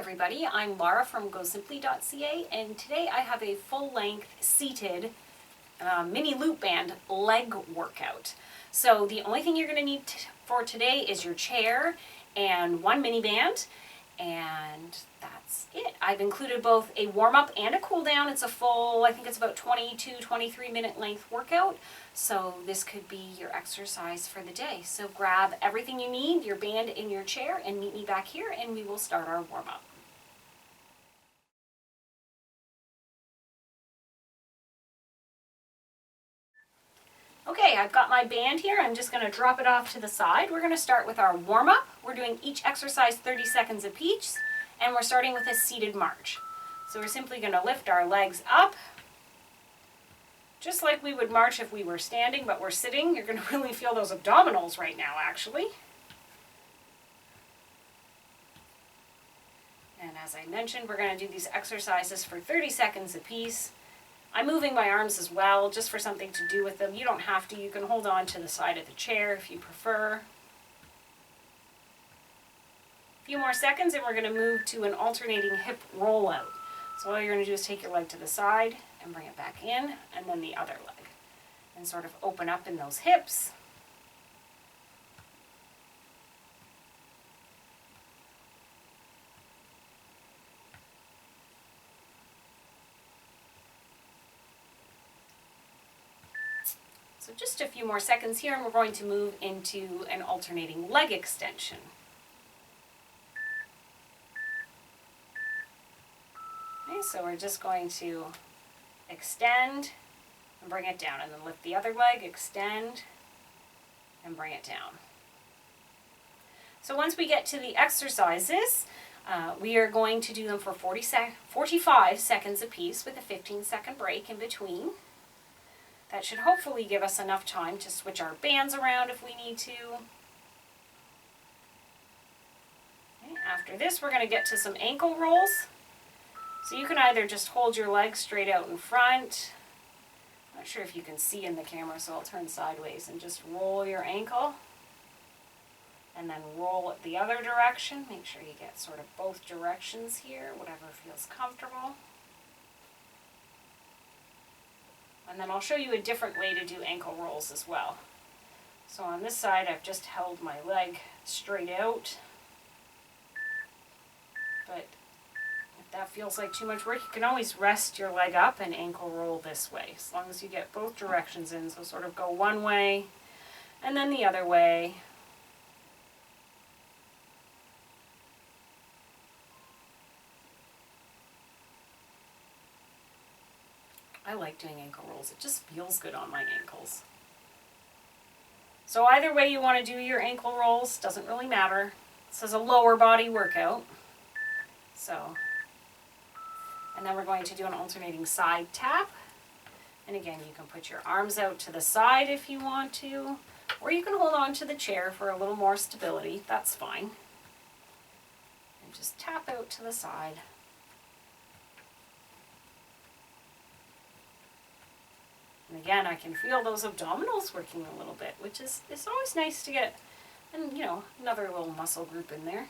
everybody, I'm Laura from gosimpli.ca, and today I have a full-length seated mini loop band leg workout. So the only thing you're going to need for today is your chair and one mini band, and that's it. I've included both a warm-up and a cool-down. It's a full, I think it's about 23 minute length workout, so this could be your exercise for the day. So grab everything you need, your band and your chair, and meet me back here and we will start our warm-up. Okay, I've got my band here. I'm just going to drop it off to the side. We're going to start with our warm-up. We're doing each exercise 30 seconds apiece, and we're starting with a seated march. So we're simply going to lift our legs up, just like we would march if we were standing, but we're sitting. You're going to really feel those abdominals right now, actually. And as I mentioned, we're going to do these exercises for 30 seconds apiece. I'm moving my arms as well, just for something to do with them. You don't have to. You can hold on to the side of the chair if you prefer. A few more seconds and we're going to move to an alternating hip rollout. So all you're going to do is take your leg to the side and bring it back in, and then the other leg. And sort of open up in those hips. So just a few more seconds here and we're going to move into an alternating leg extension. Okay, so we're just going to extend and bring it down, and then lift the other leg, extend and bring it down. So once we get to the exercises, we are going to do them for 45 seconds apiece with a 15-second break in between. That should hopefully give us enough time to switch our bands around if we need to. Okay, after this, we're going to get to some ankle rolls. So you can either just hold your legs straight out in front. I'm not sure if you can see in the camera, so I'll turn sideways and just roll your ankle. And then roll it the other direction. Make sure you get sort of both directions here, whatever feels comfortable. And then I'll show you a different way to do ankle rolls as well. So on this side, I've just held my leg straight out. But if that feels like too much work, you can always rest your leg up and ankle roll this way, as long as you get both directions in. So sort of go one way and then the other way. I like doing ankle rolls. It just feels good on my ankles. So either way you want to do your ankle rolls, doesn't really matter. This is a lower body workout. And then we're going to do an alternating side tap. And again, you can put your arms out to the side if you want to, or you can hold on to the chair for a little more stability. That's fine. And just tap out to the side. And again, I can feel those abdominals working a little bit, which is always nice to get, and another little muscle group in there.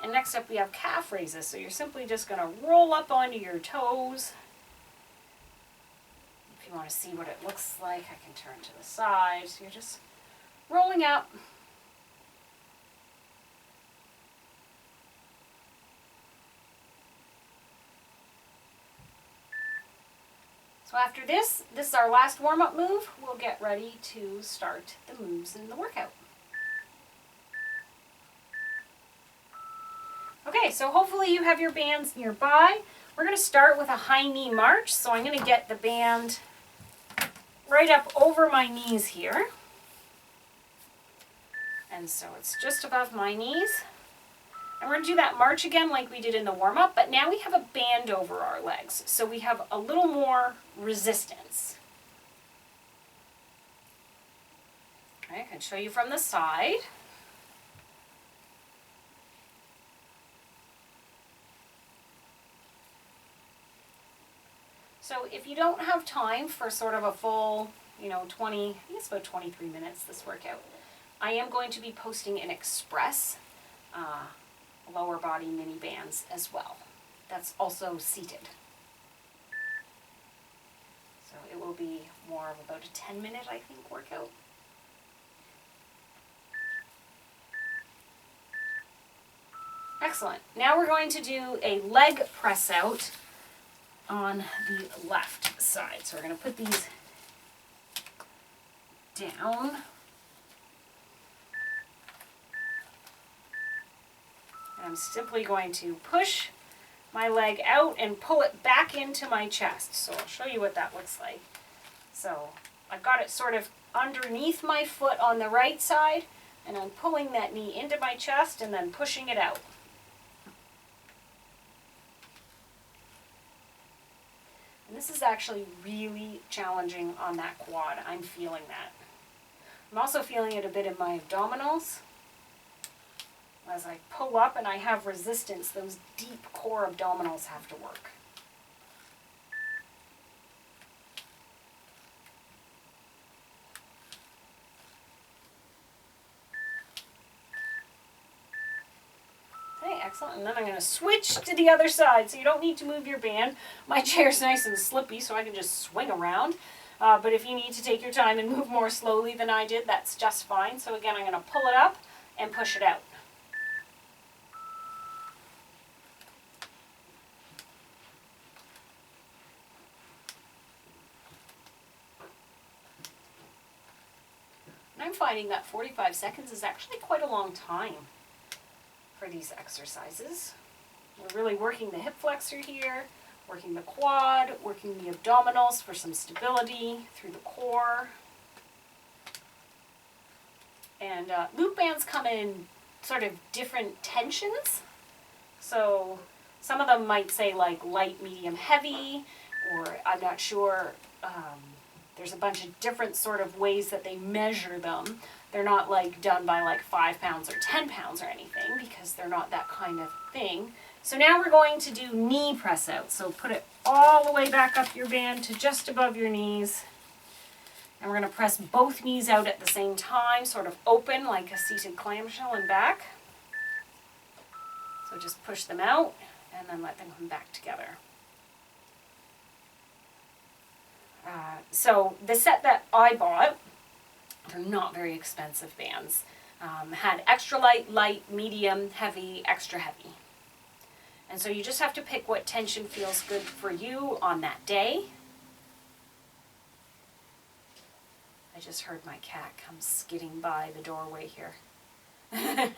And next up we have calf raises. So you're simply just going to roll up onto your toes. If you want to see what it looks like, I can turn to the side. So you're just rolling up. So after this is our last warm-up move. We'll get ready to start the moves in the workout. Okay, so hopefully you have your bands nearby. We're going to start with a high knee march. So I'm going to get the band right up over my knees here. And so it's just above my knees. And we're going to do that march again like we did in the warm-up, but now we have a band over our legs, so we have a little more resistance. Okay, I can show you from the side. So if you don't have time for sort of a full, 20, I think it's about 23 minutes, this workout. I am going to be posting an express lower body mini bands as well. That's also seated. So it will be more of about a 10-minute, I think, workout. Excellent. Now we're going to do a leg press out on the left side. So we're going to put these down. And I'm simply going to push my leg out and pull it back into my chest. So I'll show you what that looks like. So I've got it sort of underneath my foot on the right side, and I'm pulling that knee into my chest and then pushing it out. And this is actually really challenging on that quad. I'm feeling that. I'm also feeling it a bit in my abdominals. As I pull up and I have resistance, those deep core abdominals have to work. Okay, excellent. And then I'm going to switch to the other side. So you don't need to move your band. My chair's nice and slippy, so I can just swing around. But if you need to take your time and move more slowly than I did, that's just fine. So again, I'm going to pull it up and push it out. I'm finding that 45 seconds is actually quite a long time for these exercises. We're really working the hip flexor here, working the quad, working the abdominals for some stability through the core. And loop bands come in sort of different tensions. So some of them might say like light, medium, heavy, or I'm not sure. There's a bunch of different sort of ways that they measure them. They're not like done by like 5 pounds or 10 pounds or anything, because they're not that kind of thing. So now we're going to do knee press out. So put it all the way back up your band to just above your knees. And we're going to press both knees out at the same time, sort of open like a seated clamshell and back. So just push them out and then let them come back together. So the set that I bought, they're not very expensive bands, had extra light, light, medium, heavy, extra heavy. And so you just have to pick what tension feels good for you on that day. I just heard my cat come skidding by the doorway here. Again,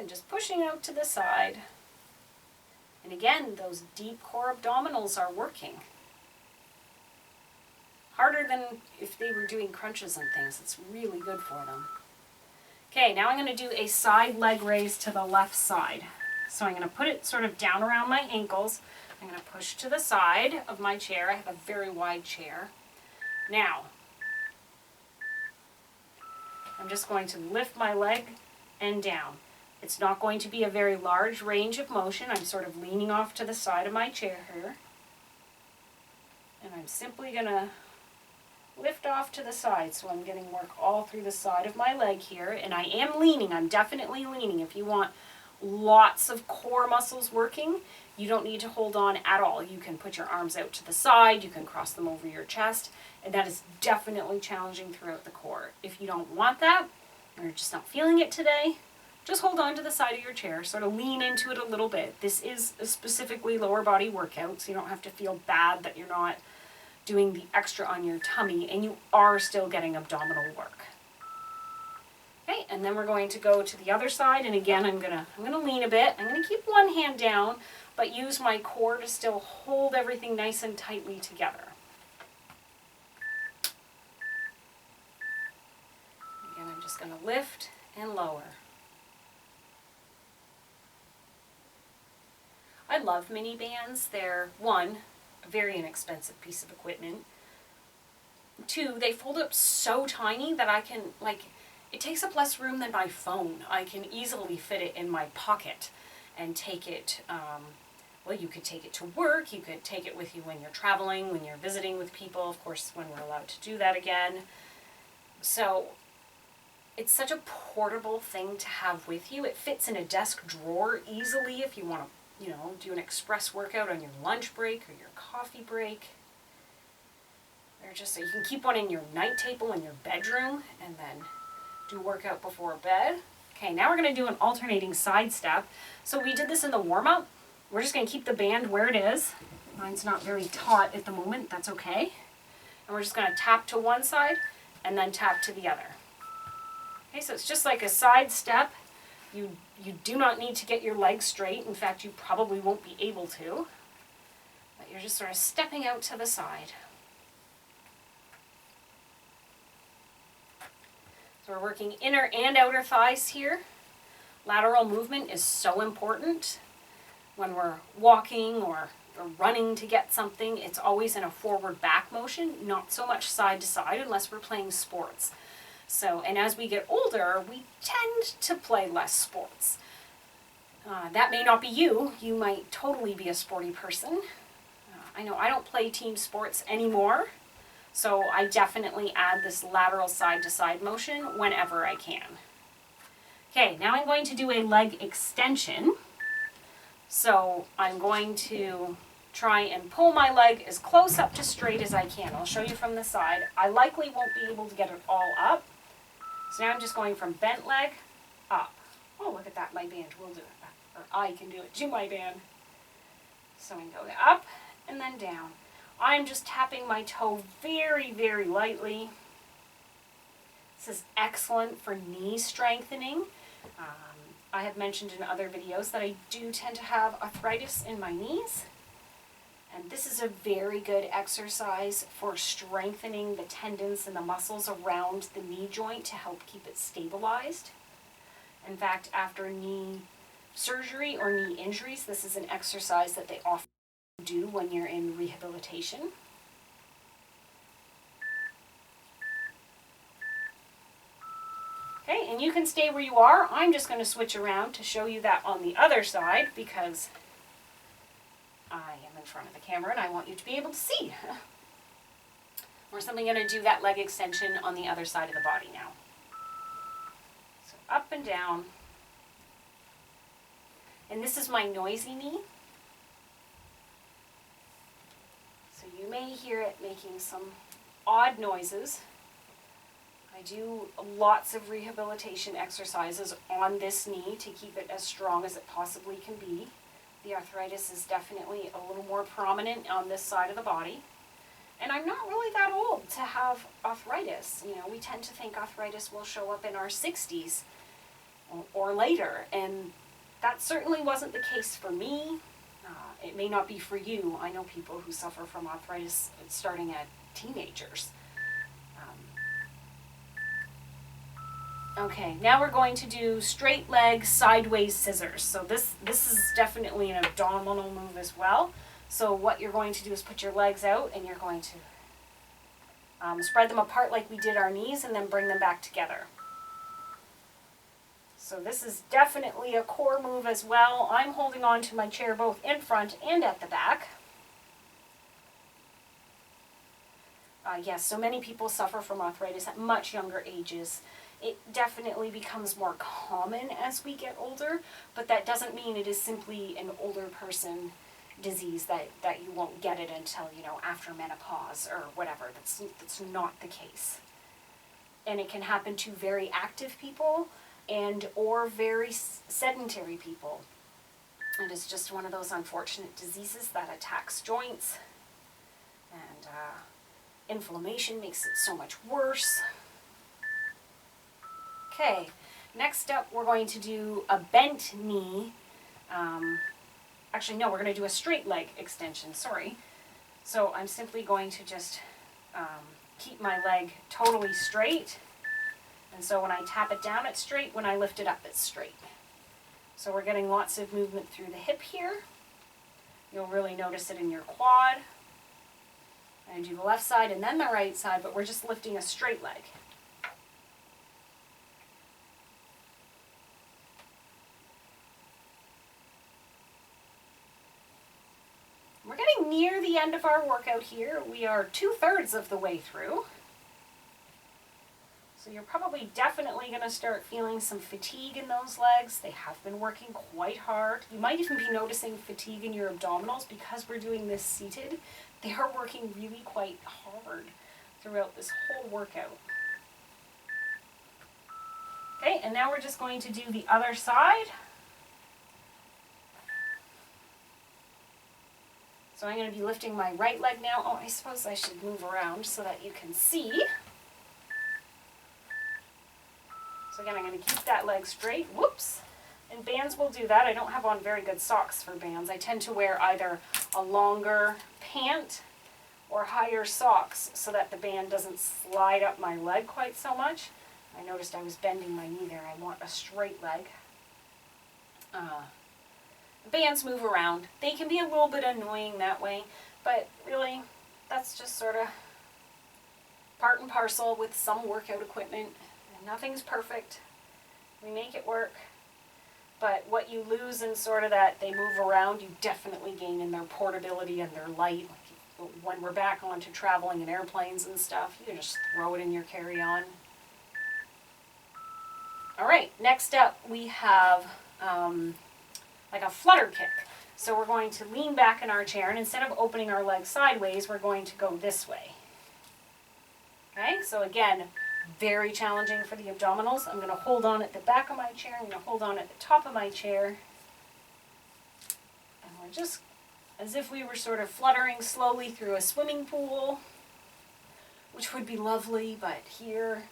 just pushing out to the side. And again, those deep core abdominals are working. Harder than if they were doing crunches and things. It's really good for them. Okay, now I'm going to do a side leg raise to the left side. So I'm going to put it sort of down around my ankles. I'm going to push to the side of my chair. I have a very wide chair. Now, I'm just going to lift my leg and down. It's not going to be a very large range of motion. I'm sort of leaning off to the side of my chair here. And I'm simply going to lift off to the side. So I'm getting work all through the side of my leg here. And I am leaning. I'm definitely leaning. If you want lots of core muscles working, you don't need to hold on at all. You can put your arms out to the side. You can cross them over your chest. And that is definitely challenging throughout the core. If you don't want that, or you're just not feeling it today, just hold on to the side of your chair, sort of lean into it a little bit. This is a specifically lower body workout, so you don't have to feel bad that you're not doing the extra on your tummy, and you are still getting abdominal work. Okay, and then we're going to go to the other side, and again, I'm gonna lean a bit. I'm gonna keep one hand down, but use my core to still hold everything nice and tightly together. Again, I'm just gonna lift and lower. I love mini bands. They're, one, a very inexpensive piece of equipment. Two, they fold up so tiny that I can, like, it takes up less room than my phone. I can easily fit it in my pocket and take it Well, you could take it to work, you could take it with you when you're traveling, when you're visiting with people, of course, when we're allowed to do that again. So it's such a portable thing to have with you. It fits in a desk drawer easily if you want to, do an express workout on your lunch break or your coffee break. Or just so you can keep one in your night table in your bedroom and then do workout before bed. Okay, now we're going to do an alternating side step. So we did this in the warm-up. We're just going to keep the band where it is. Mine's not very taut at the moment, that's okay. And we're just going to tap to one side and then tap to the other. Okay, so it's just like a side step. You do not need to get your legs straight. In fact, you probably won't be able to. But you're just sort of stepping out to the side. So we're working inner and outer thighs here. Lateral movement is so important. When we're walking or running to get something, it's always in a forward back motion, not so much side to side unless we're playing sports. So, and as we get older, we tend to play less sports. That may not be you. You might totally be a sporty person. I know I don't play team sports anymore, so I definitely add this lateral side to side motion whenever I can. Okay, now I'm going to do a leg extension. So I'm going to try and pull my leg as close up to straight as I can. I'll show you from the side. I likely won't be able to get it all up. So now I'm just going from bent leg up. Oh, look at that, my band will do it. Or I can do it to my band. So we can go up and then down. I'm just tapping my toe very, very lightly. This is excellent for knee strengthening. I have mentioned in other videos that I do tend to have arthritis in my knees. And this is a very good exercise for strengthening the tendons and the muscles around the knee joint to help keep it stabilized. In fact, after knee surgery or knee injuries, this is an exercise that they often do when you're in rehabilitation. Okay, and you can stay where you are. I'm just going to switch around to show you that on the other side because I am in front of the camera and I want you to be able to see. We're simply going to do that leg extension on the other side of the body now. So up and down. And this is my noisy knee. So you may hear it making some odd noises. I do lots of rehabilitation exercises on this knee to keep it as strong as it possibly can be. The arthritis is definitely a little more prominent on this side of the body. And I'm not really that old to have arthritis. You know, we tend to think arthritis will show up in our 60s or later, and that certainly wasn't the case for me. It may not be for you. I know people who suffer from arthritis starting at teenagers. Okay, now we're going to do straight leg sideways scissors. So this is definitely an abdominal move as well. So what you're going to do is put your legs out and you're going to spread them apart like we did our knees and then bring them back together. So this is definitely a core move as well. I'm holding on to my chair both in front and at the back. Yes, so many people suffer from arthritis at much younger ages. It definitely becomes more common as we get older, but that doesn't mean it is simply an older person disease that you won't get it until, after menopause or whatever. That's not the case. And it can happen to very active people and or very sedentary people. It is just one of those unfortunate diseases that attacks joints, and inflammation makes it so much worse. Okay, next up we're going to do a bent knee. Actually, no, we're going to do a straight leg extension, sorry. So I'm simply going to just keep my leg totally straight. And so when I tap it down, it's straight. When I lift it up, it's straight. So we're getting lots of movement through the hip here. You'll really notice it in your quad. I do the left side and then the right side, but we're just lifting a straight leg. near the end of our workout here. We are 2/3 of the way through. So you're probably definitely going to start feeling some fatigue in those legs. They have been working quite hard. You might even be noticing fatigue in your abdominals because we're doing this seated. They are working really quite hard throughout this whole workout. Okay, and now we're just going to do the other side. So I'm going to be lifting my right leg now. Oh, I suppose I should move around so that you can see. So again, I'm going to keep that leg straight. Whoops. And bands will do that. I don't have on very good socks for bands. I tend to wear either a longer pant or higher socks so that the band doesn't slide up my leg quite so much. I noticed I was bending my knee there. I want a straight leg. Bands move around. They can be a little bit annoying that way, but really that's just sort of part and parcel with some workout equipment. Nothing's perfect. We make it work. But what you lose in sort of that they move around, you definitely gain in their portability and their light. When we're back onto traveling in airplanes and stuff, you can just throw it in your carry-on. All right, next up we have like a flutter kick. So we're going to lean back in our chair, and instead of opening our legs sideways, we're going to go this way. Okay, so again, very challenging for the abdominals. I'm going to hold on at the back of my chair. I'm going to hold on at the top of my chair. And we're just as if we were sort of fluttering slowly through a swimming pool, which would be lovely, but here,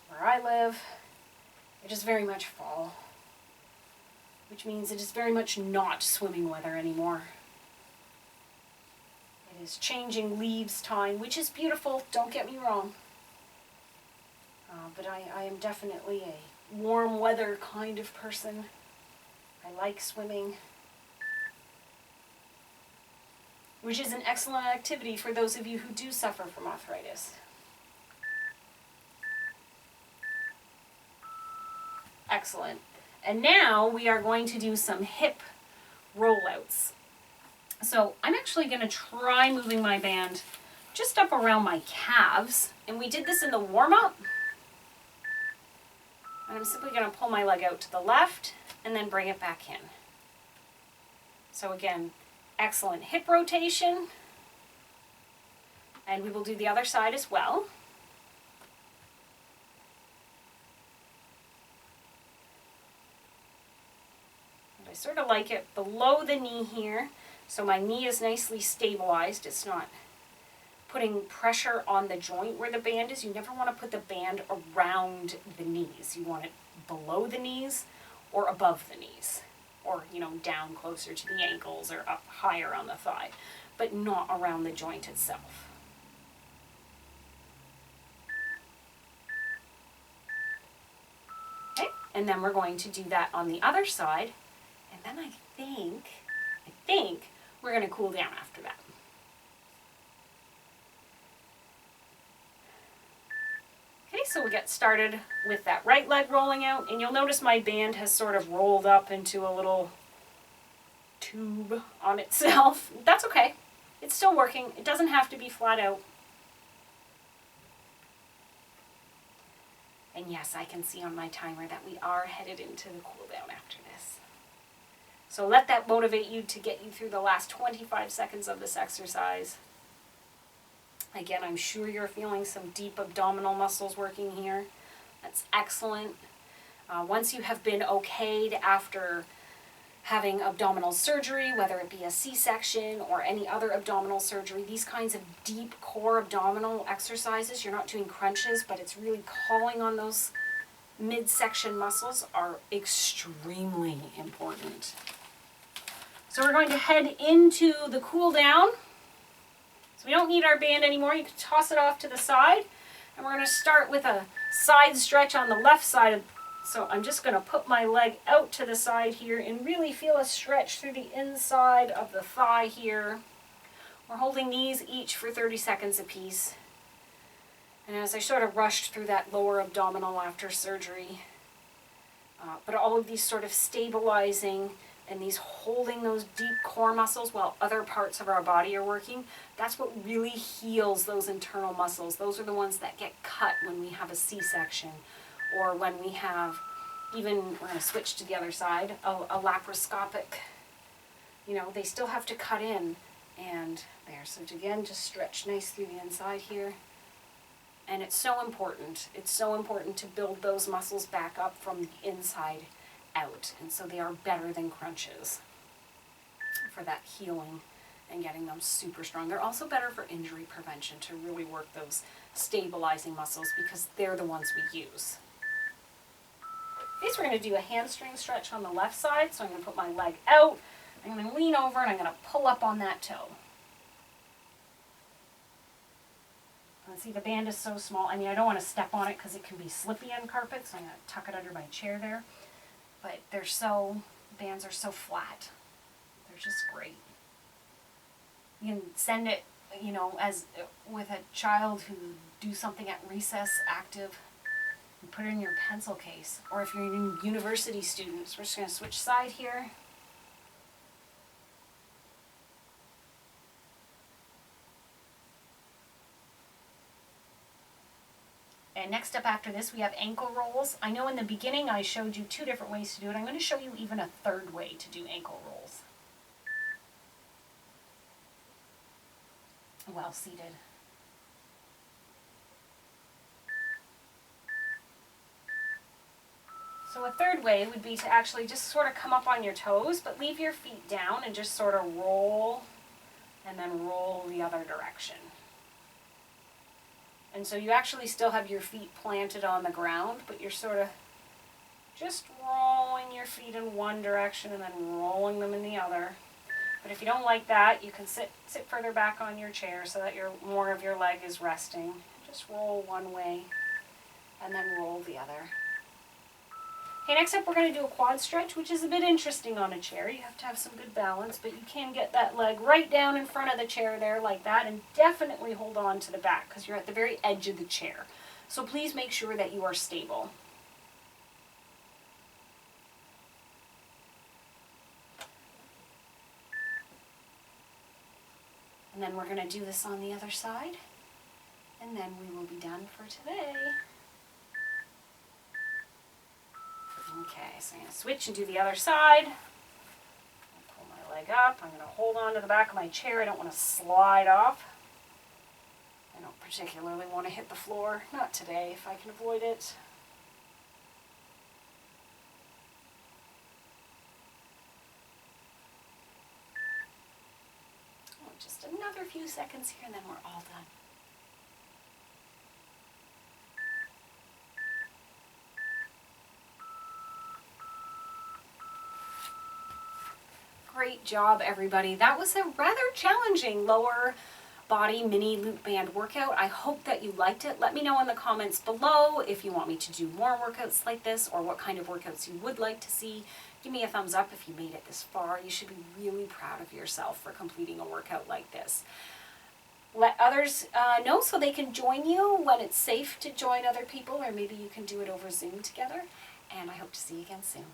where I live, it is very much fall, which means it is very much not swimming weather anymore. It is changing leaves time, which is beautiful, don't get me wrong. But I am definitely a warm weather kind of person. I like swimming, which is an excellent activity for those of you who do suffer from arthritis. Excellent. And now we are going to do some hip rollouts. So I'm actually going to try moving my band just up around my calves. And we did this in the warm-up. And I'm simply going to pull my leg out to the left and then bring it back in. So again, excellent hip rotation. And we will do the other side as well. And I sort of like it below the knee here, so my knee is nicely stabilized. It's not putting pressure on the joint where the band is. You never want to put the band around the knees. You want it below the knees or above the knees, or down closer to the ankles or up higher on the thigh, but not around the joint itself. Okay, and then we're going to do that on the other side, and then I think we're going to cool down after that. Okay, so we get started with that right leg rolling out, and you'll notice my band has sort of rolled up into a little tube on itself. That's okay. It's still working. It doesn't have to be flat out. And yes, I can see on my timer that we are headed into the cool down after this. So let that motivate you to get you through the last 25 seconds of this exercise. Again, I'm sure you're feeling some deep abdominal muscles working here. That's excellent. Once you have been okayed after having abdominal surgery, whether it be a C-section or any other abdominal surgery, these kinds of deep core abdominal exercises, you're not doing crunches, but it's really calling on those midsection muscles, are extremely important. So we're going to head into the cool down. So we don't need our band anymore. You can toss it off to the side. And we're going to start with a side stretch on the left side. So I'm just going to put my leg out to the side here and really feel a stretch through the inside of the thigh here. We're holding these each for 30 seconds apiece. And as I sort of rushed through that lower abdominal after surgery, but all of these sort of stabilizing and these holding those deep core muscles while other parts of our body are working, that's what really heals those internal muscles. Those are the ones that get cut when we have a C-section, or when we have, even, we're going to switch to the other side, a laparoscopic, you know, they still have to cut in. And there, so again, just stretch nice through the inside here. And it's so important. It's so important to build those muscles back up from the inside out. And so they are better than crunches for that healing and getting them super strong. They're also better for injury prevention, to really work those stabilizing muscles, because they're the ones we use. Okay, so we're going to do a hamstring stretch on the left side. So I'm going to put my leg out. I'm going to lean over and I'm going to pull up on that toe. And see, the band is so small. I mean, I don't want to step on it because it can be slippy on carpet, so I'm going to tuck it under my chair there. But bands are so flat. They're just great. You can send it, you know, as with a child who do something at recess, active, and put it in your pencil case. Or if you're in university students, we're just going to switch side here. And next up after this, we have ankle rolls. I know in the beginning I showed you 2 different ways to do it. I'm going to show you even a 3rd way to do ankle rolls. Well seated. So a 3rd way would be to actually just sort of come up on your toes, but leave your feet down and just sort of roll, and then roll the other direction. And so you actually still have your feet planted on the ground, but you're sort of just rolling your feet in one direction and then rolling them in the other. But if you don't like that, you can sit further back on your chair so that more of your leg is resting. Just roll one way and then roll the other. Okay, next up we're going to do a quad stretch, which is a bit interesting on a chair. You have to have some good balance, but you can get that leg right down in front of the chair there like that, and definitely hold on to the back because you're at the very edge of the chair. So please make sure that you are stable. And then we're going to do this on the other side, and then we will be done for today. Okay, so I'm going to switch and do the other side. Pull my leg up. I'm going to hold on to the back of my chair. I don't want to slide off. I don't particularly want to hit the floor. Not today, if I can avoid it. Oh, just another few seconds here and then we're all done. Great job, everybody. That was a rather challenging lower body mini loop band workout. I hope that you liked it. Let me know in the comments below if you want me to do more workouts like this, or what kind of workouts you would like to see. Give me a thumbs up if you made it this far. You should be really proud of yourself for completing a workout like this. Let others know so they can join you when it's safe to join other people, or maybe you can do it over Zoom together. And I hope to see you again soon.